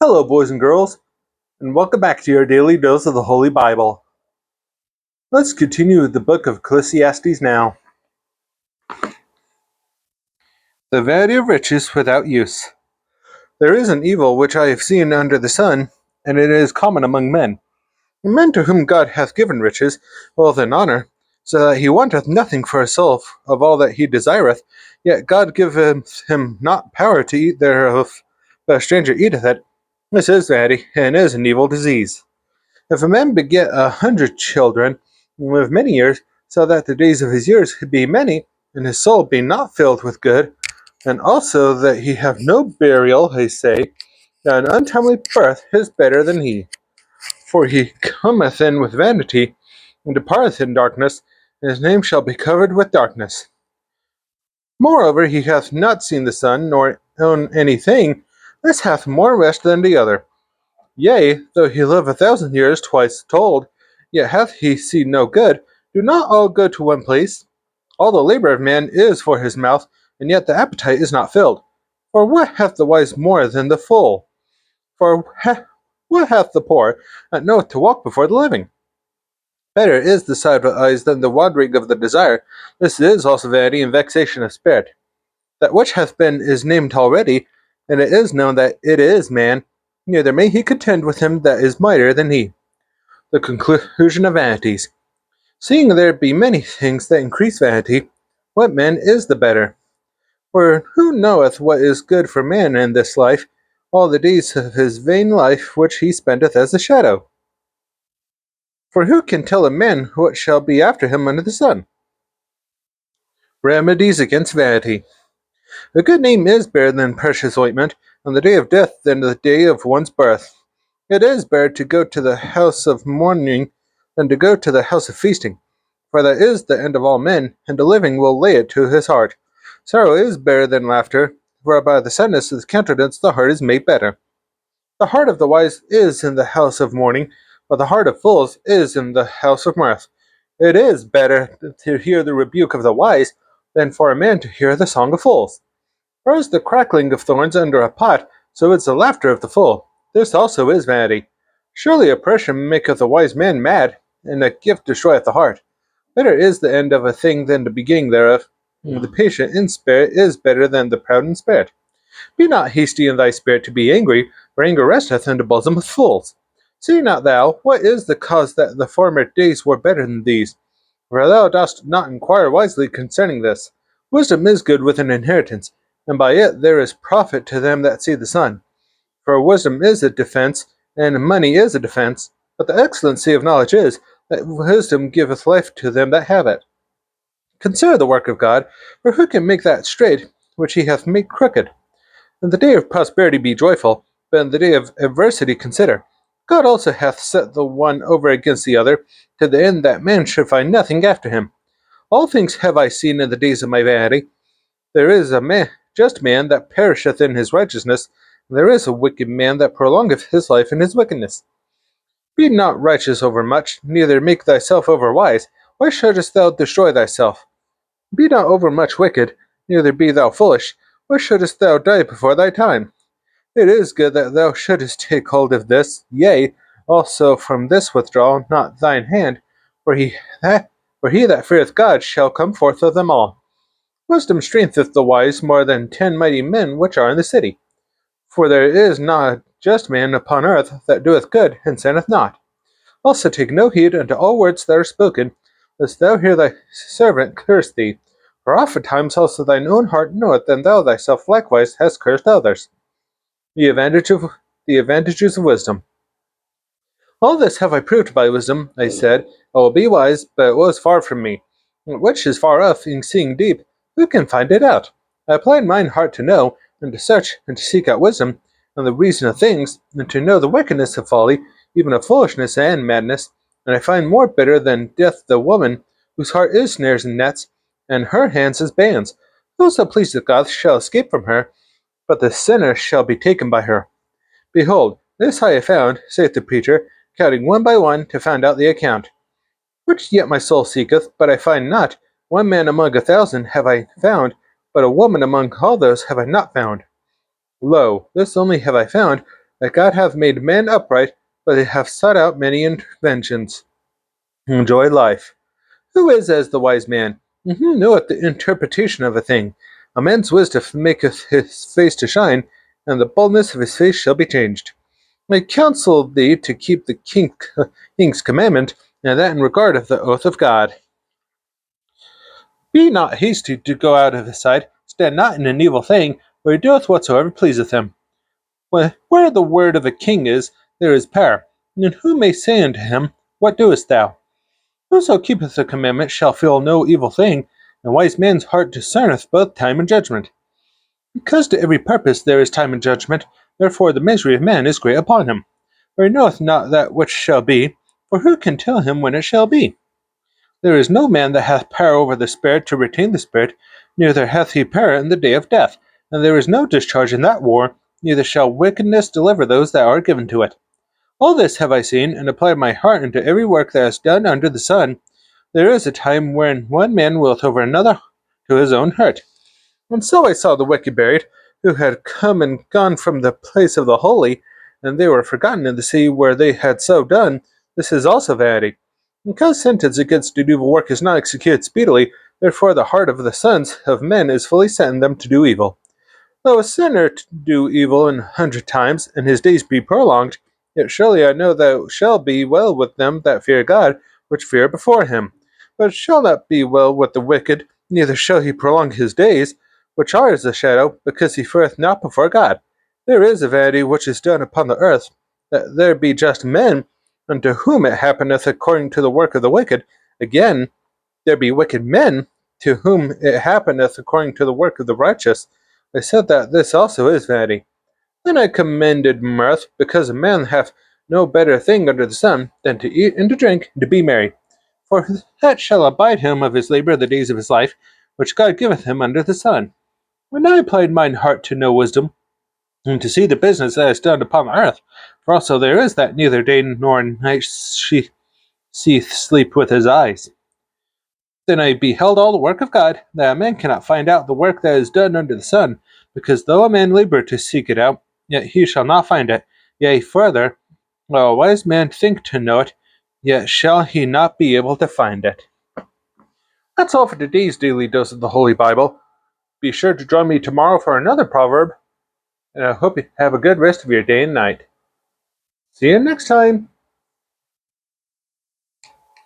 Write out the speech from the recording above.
Hello, boys and girls, and welcome back to your daily dose of the Holy Bible. Let's continue with the book of Ecclesiastes now. The vanity of riches without use. There is an evil which I have seen under the sun, and it is common among men. Men to whom God hath given riches, wealth, and honour, so that he wanteth nothing for himself of all that he desireth, yet God giveth him not power to eat thereof, but a stranger eateth it. This is vanity, and is an evil disease. If a man beget 100 children, and live many years, so that the days of his years be many, and his soul be not filled with good, and also that he have no burial, I say, that an untimely birth is better than he. For he cometh in with vanity, and departeth in darkness, and his name shall be covered with darkness. Moreover, he hath not seen the sun, nor own anything. This hath more rest than the other. Yea, though he live 1,000 years twice told, yet hath he seen no good. Do not all go to one place? All the labor of man is for his mouth, and yet the appetite is not filled. For what hath the wise more than the fool? What hath the poor that knoweth to walk before the living? Better is the sight of the eyes than the wandering of the desire. This is also vanity and vexation of spirit. That which hath been is named already, and it is known that it is man, neither may he contend with him that is mightier than he. The conclusion of vanities. Seeing there be many things that increase vanity, what man is the better? For who knoweth what is good for man in this life, all the days of his vain life which he spendeth as a shadow? For who can tell a man what shall be after him under the sun? Remedies against vanity. A good name is better than precious ointment, on the day of death than the day of one's birth. It is better to go to the house of mourning than to go to the house of feasting, for that is the end of all men, and the living will lay it to his heart. Sorrow is better than laughter, for by the sadness of the countenance the heart is made better. The heart of the wise is in the house of mourning, but the heart of fools is in the house of mirth. It is better to hear the rebuke of the wise than for a man to hear the song of fools. For as the crackling of thorns under a pot, so is the laughter of the fool. This also is vanity. Surely oppression maketh a wise man mad, and a gift destroyeth the heart. Better is the end of a thing than the beginning thereof. And the patient in spirit is better than the proud in spirit. Be not hasty in thy spirit to be angry, for anger resteth in the bosom of fools. See not thou, what is the cause that the former days were better than these? For thou dost not inquire wisely concerning this. Wisdom is good with an inheritance, and by it there is profit to them that see the sun. For wisdom is a defence, and money is a defence, but the excellency of knowledge is, that wisdom giveth life to them that have it. Consider the work of God, for who can make that straight which he hath made crooked? In the day of prosperity be joyful, but in the day of adversity consider. God also hath set the one over against the other, to the end that man should find nothing after him. All things have I seen in the days of my vanity. There is a just man that perisheth in his righteousness, and there is a wicked man that prolongeth his life in his wickedness. Be not righteous over much, neither make thyself over wise. Why shouldest thou destroy thyself? Be not over much wicked, neither be thou foolish. Why shouldest thou die before thy time? It is good that thou shouldest take hold of this, yea, also from this withdraw not thine hand, for he that feareth God shall come forth of them all. Wisdom strengtheneth the wise more than 10 mighty men which are in the city. For there is not a just man upon earth that doeth good and sinneth not. Also take no heed unto all words that are spoken, lest thou hear thy servant curse thee. For oftentimes also thine own heart knoweth that thou thyself likewise hast cursed others. The advantages of wisdom. All this have I proved by wisdom, I said. I will be wise, but it was far from me. Which is far off, in seeing deep. Who can find it out? I applied mine heart to know, and to search, and to seek out wisdom, and the reason of things, and to know the wickedness of folly, even of foolishness and madness. And I find more bitter than death the woman, whose heart is snares and nets, and her hands as bands. Those that pleaseth God shall escape from her, but the sinner shall be taken by her. Behold, this I have found, saith the preacher, counting one by one to find out the account. Which yet my soul seeketh, but I find not. One man among 1,000 have I found, but a woman among all those have I not found. Lo, this only have I found, that God hath made men upright, but they have sought out many inventions. Enjoy life. Who is as the wise man? And who knoweth the interpretation of a thing? A man's wisdom maketh his face to shine, and the boldness of his face shall be changed. I counsel thee to keep the king's commandment, and that in regard of the oath of God. Be not hasty to go out of his sight, stand not in an evil thing, for he doeth whatsoever pleaseth him. Where the word of a king is, there is power. And who may say unto him, What doest thou? Whoso keepeth the commandment shall feel no evil thing, and wise man's heart discerneth both time and judgment. Because to every purpose there is time and judgment, therefore the misery of man is great upon him. For he knoweth not that which shall be, for who can tell him when it shall be? There is no man that hath power over the spirit to retain the spirit, neither hath he power in the day of death, and there is no discharge in that war, neither shall wickedness deliver those that are given to it. All this have I seen, and applied my heart unto every work that is done under the sun. There is a time wherein one man willeth over another to his own hurt. And so I saw the wicked buried, who had come and gone from the place of the holy, and they were forgotten in the sea where they had so done. This is also vanity. Because sentence against an evil work is not executed speedily, therefore the heart of the sons of men is fully set in them to do evil. Though a sinner do evil 100 times, and his days be prolonged, yet surely I know that it shall be well with them that fear God, which fear before him. But it shall not be well with the wicked, neither shall he prolong his days, which are as a shadow, because he feareth not before God. There is a vanity which is done upon the earth, that there be just men, unto whom it happeneth according to the work of the wicked. Again, there be wicked men, to whom it happeneth according to the work of the righteous. I said that this also is vanity. Then I commended mirth, because a man hath no better thing under the sun than to eat and to drink and to be merry. For that shall abide him of his labor the days of his life, which God giveth him under the sun. When I applied mine heart to know wisdom, and to see the business that is done upon the earth, for also there is that neither day nor night she seeth sleep with his eyes. Then I beheld all the work of God, that a man cannot find out the work that is done under the sun, because though a man labor to seek it out, yet he shall not find it. Yea, further, though a wise man think to know it, yet shall he not be able to find it. That's all for today's daily dose of the Holy Bible. Be sure to join me tomorrow for another proverb, and I hope you have a good rest of your day and night. See you next time.